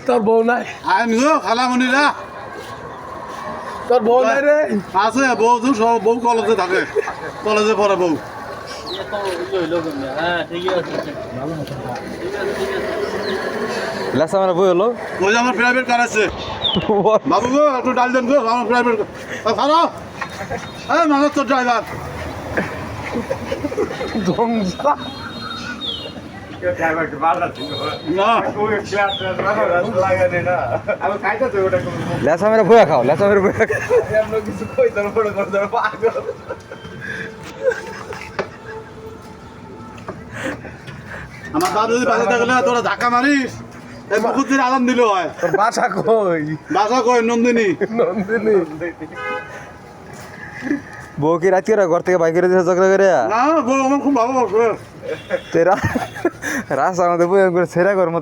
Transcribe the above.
তোর বউ নাই আমি গো খালামণিরা তোর বউ নাই রে আছে বউ তো সব বউ কলেজে থাকে কলেজে পড়ে বউ লেসা মানে বই হলো ওই যে আমার প্রাইভেট কার আছে বাবু গো একটু ডাল দেন গো আমার প্রাইভেট খারাপ এই মানুষ তোর ড্রাইভার ধ্বংসা না লেসা মেরে বইয়া খাও লেসা মেরে বইয়া খাও আমার দাদু যদি বাসা থাকলে তোরা ধাক্কা মারিস এই মুখুদ্দির আলাম দিল হয় তোর বাসা কই বাসা কই নন্দিনী নন্দিনী বউ কি রাত করে ঘর থেকে বাইক করে দিয়েছে ঝগড়া করে না বউ আমার খুব ভালো বসে তেরা রাস্তা আমাদের বই করে ছেড়া কর